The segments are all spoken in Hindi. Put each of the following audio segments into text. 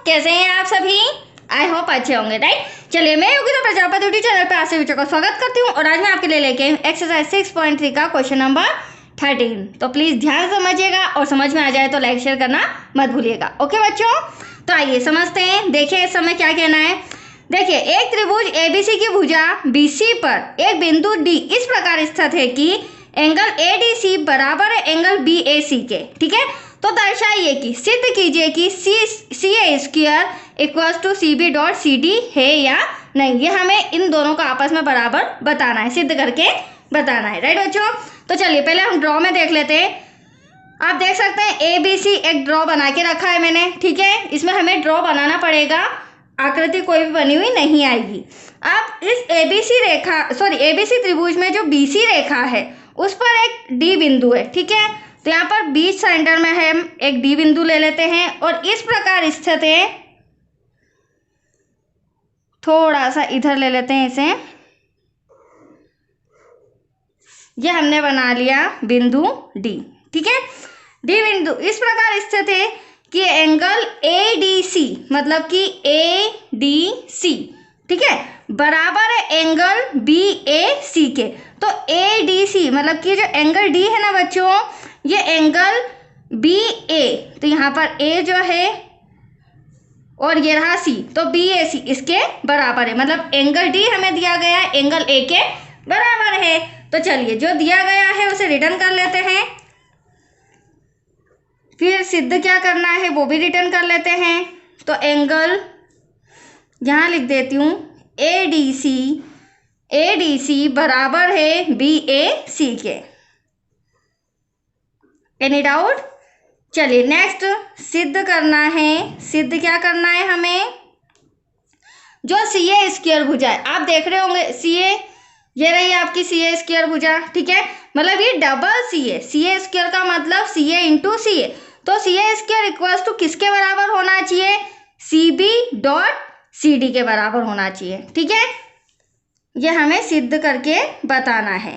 कैसे हैं आप सभी? आई होप अच्छे होंगे, राइट। चलिए, मैं योगिता प्रजापति यूट्यूब चैनल पे आप सभी बच्चों का स्वागत करती हूँ और आज मैं आपके लिए लेके आई हूँ एक्सरसाइज 6.3 का क्वेश्चन नंबर 13। तो प्लीज ध्यान समझिएगा और समझ में आ जाए तो लाइक शेयर करना मत भूलिएगा। ओके बच्चों, तो आइए समझते हैं। देखिए इस समय क्या कहना है। देखिए, एक त्रिभुज एबीसी की भुजा बीसी पर एक बिंदु डी इस प्रकार स्थित है कि एंगल एडीसी बराबर है एंगल बीएसी के। ठीक है, तो दर्शाइए कि सिद्ध कीजिए कि C A square equals to C B dot C D है या नहीं। ये हमें इन दोनों का आपस में बराबर बताना है, सिद्ध करके बताना है, राइट बच्चों। तो चलिए पहले हम ड्रॉ में देख लेते हैं। आप देख सकते हैं ए बी सी एक ड्रॉ बना के रखा है मैंने। ठीक है, इसमें हमें ड्रॉ बनाना पड़ेगा, आकृति कोई भी बनी हुई नहीं आएगी। अब इस एबीसी त्रिभुज में जो बीसी रेखा है उस पर एक डी बिंदु है। ठीक है, तो यहाँ पर बीच सेंटर में हम एक डी बिंदु ले लेते हैं और इस प्रकार स्थित है। थोड़ा सा इधर ले लेते हैं इसे। ये हमने बना लिया बिंदु डी। ठीक है, डी बिंदु इस प्रकार स्थित है कि एंगल एडीसी मतलब कि एडीसी, ठीक है, बराबर है एंगल बीएसी के। तो एडीसी मतलब कि जो एंगल डी है ना बच्चों, ये एंगल बीए, तो यहाँ पर ए जो है और ये रहा सी, तो बीएसी इसके बराबर है। मतलब एंगल डी हमें दिया गया है एंगल ए के बराबर है। तो चलिए जो दिया गया है उसे रिटर्न कर लेते हैं, फिर सिद्ध क्या करना है वो भी रिटर्न कर लेते हैं। तो एंगल यहाँ लिख देती हूँ एडीसी बराबर है बीएसी के। Any doubt? चलिए नेक्स्ट सिद्ध करना है। सिद्ध क्या करना है हमें, जो सी ए स्क्वायर भुजा है, आप देख रहे होंगे सी ए, ये रही आपकी सी ए स्क्वायर भुजा। ठीक है, मतलब ये डबल सी ए स्क्वायर का मतलब सी ए इंटू सी ए। तो C A square equals to किसके बराबर होना चाहिए, C B dot C D के बराबर होना चाहिए। ठीक है, ये हमें सिद्ध करके बताना है।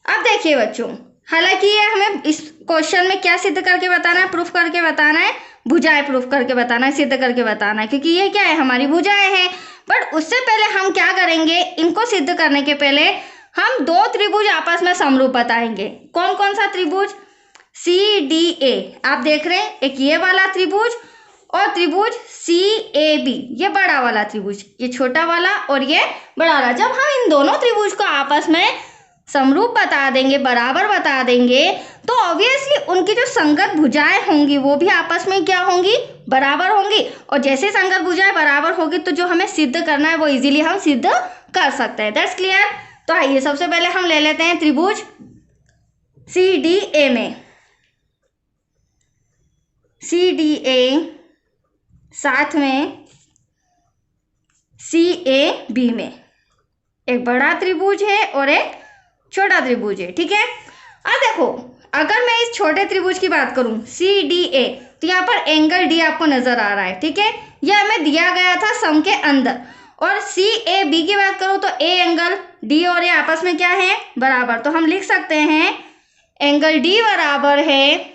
अब देखिए बच्चों, हालांकि ये हमें इस क्वेश्चन में क्या सिद्ध करके बताना है, प्रूफ करके बताना है, भुजाएं प्रूफ करके बताना है, सिद्ध करके बताना है, क्योंकि ये क्या है हमारी भुजाएं हैं। बट उससे पहले हम क्या करेंगे, इनको सिद्ध करने के पहले हम दो त्रिभुज आपस में समरूप बताएंगे। कौन कौन सा त्रिभुज, सी डी ए, आप देख रहे हैं, एक ये वाला त्रिभुज और त्रिभुज सी ए बी, ये बड़ा वाला त्रिभुज, ये छोटा वाला और ये बड़ा वाला। जब हम इन दोनों त्रिभुज को आपस में समरूप बता देंगे, बराबर बता देंगे, तो ऑब्वियसली उनकी जो संगत भुजाएं होंगी वो भी आपस में क्या होंगी, बराबर होंगी। और जैसे संगत भुजाएं बराबर होगी तो जो हमें सिद्ध करना है वो इजीली हम सिद्ध कर सकते हैं। That's clear. तो आइए सबसे पहले हम ले लेते हैं त्रिभुज सी डी ए में, सी डी ए साथ में सी ए बी में एक बड़ा त्रिभुज है और एक छोटा त्रिभुज है। ठीक है, अब देखो अगर मैं इस छोटे त्रिभुज की बात करूं सी डी ए, तो यहाँ पर एंगल डी आपको नजर आ रहा है। ठीक है, यह हमें दिया गया था सम के अंदर। और सी ए बी की बात करूं तो ए एंगल डी और ए आपस में क्या है, बराबर। तो हम लिख सकते हैं एंगल डी बराबर है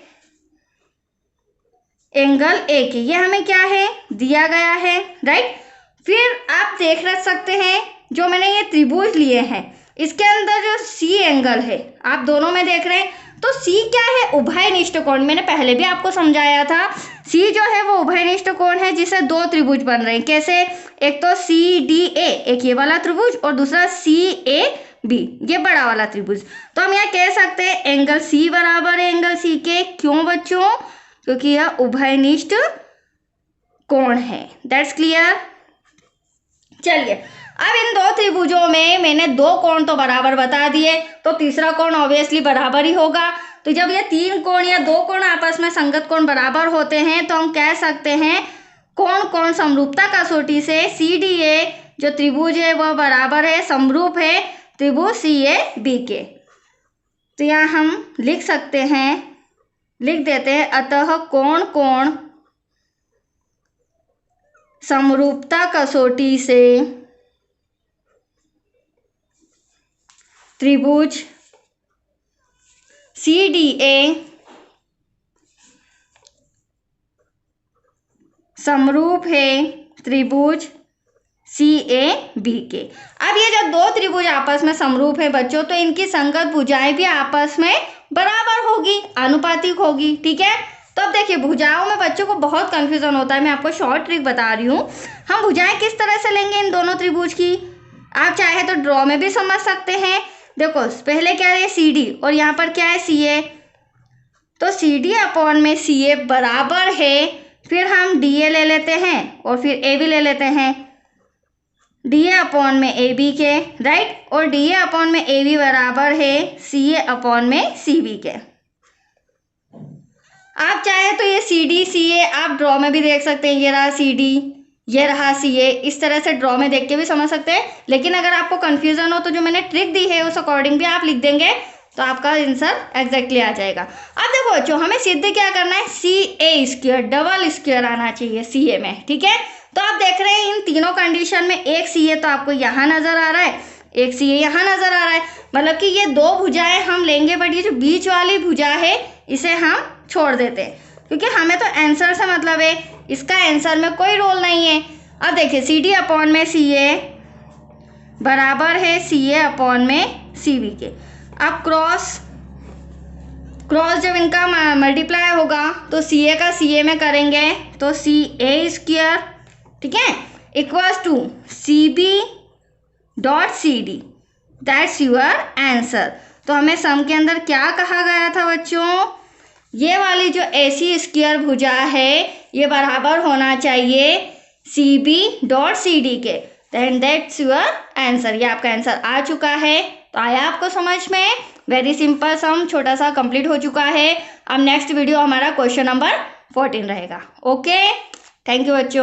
एंगल ए के। ये हमें क्या है, दिया गया है, राइट। फिर आप देख सकते हैं जो मैंने ये त्रिभुज लिए हैं इसके अंदर जो सी एंगल है आप दोनों में देख रहे हैं, तो सी क्या है, उभयनिष्ठ कोण। मैंने पहले भी आपको समझाया था, सी जो है वो उभयनिष्ठ कोण है जिससे दो त्रिभुज बन रहे हैं। कैसे, एक तो सी डी ए, एक ये वाला त्रिभुज, और दूसरा सी ए बी, ये बड़ा वाला त्रिभुज। तो हम यहाँ कह सकते हैं एंगल सी बराबर है एंगल सी के। क्यों बच्चों, क्योंकि यह उभयनिष्ठ कोण है। That's clear. चलिए अब इन दो त्रिभुजों में मैंने दो कोण तो बराबर बता दिए, तो तीसरा कोण ऑब्वियसली बराबर ही होगा। तो जब ये तीन कोण या दो कोण आपस में संगत कोण बराबर होते हैं तो हम कह सकते हैं कोण कोण समरूपता कसौटी से सी डी ए जो त्रिभुज है वह बराबर है, समरूप है त्रिभुज सी ए बी के। तो यहाँ हम लिख सकते हैं, लिख देते हैं, अतः कोण कोण समरूपता कसौटी से त्रिभुज सी डी ए समरूप है त्रिभुज CAB के। अब ये जब दो त्रिभुज आपस में समरूप है बच्चों, तो इनकी संगत भुजाएं भी आपस में बराबर होगी, आनुपातिक होगी। ठीक है, तो अब देखिए भुजाओं में बच्चों को बहुत कंफ्यूजन होता है, मैं आपको शॉर्ट ट्रिक बता रही हूँ। हम भुजाएं किस तरह से लेंगे इन दोनों त्रिभुज की, आप चाहे तो ड्रॉ में भी समझ सकते हैं। देखो पहले क्या है CD और यहाँ पर क्या है CA, तो CD अपॉन में CA बराबर है, फिर हम DA ले लेते हैं और फिर AB ले लेते हैं, DA अपॉन में AB के, राइट, और DA अपॉन में AB बराबर है CA अपॉन में CB के। आप चाहे तो ये CD CA आप ड्रॉ में भी देख सकते हैं, ये रहा CD, ये रहा CA, इस तरह से ड्रॉ में देख के भी समझ सकते हैं। लेकिन अगर आपको कंफ्यूजन हो तो जो मैंने ट्रिक दी है उस अकॉर्डिंग भी आप लिख देंगे तो आपका आंसर एग्जैक्टली आ जाएगा। अब देखो बच्चों हमें सिद्ध क्या करना है, CA² डबल स्क्वायर आना चाहिए CA में। ठीक है, तो आप देख रहे हैं इन तीनों कंडीशन में एक CA तो आपको यहाँ नजर आ रहा है, एक CA यहाँ नजर आ रहा है, मतलब कि ये दो भुजाएं हम लेंगे, बट ये जो बीच वाली भुजा है इसे हम छोड़ देते हैं, क्योंकि हमें तो आंसर से मतलब है, इसका आंसर में कोई रोल नहीं है। अब देखिए CD अपॉन में CA बराबर है CA अपॉन में CB के। अब क्रॉस जब इनका मल्टीप्लाई होगा तो CA का CA में करेंगे तो CA², ठीक है, equals to CB dot CD, that's your answer. तो हमें सम के अंदर क्या कहा गया था बच्चों, ये वाली जो AC² भुजा है ये बराबर होना चाहिए CB डॉट CD के, देन दैट्स यूर आंसर। ये आपका आंसर आ चुका है। तो आया आपको समझ में, वेरी सिंपल सम छोटा सा कंप्लीट हो चुका है। अब नेक्स्ट वीडियो हमारा क्वेश्चन नंबर 14 रहेगा। ओके, थैंक यू बच्चों।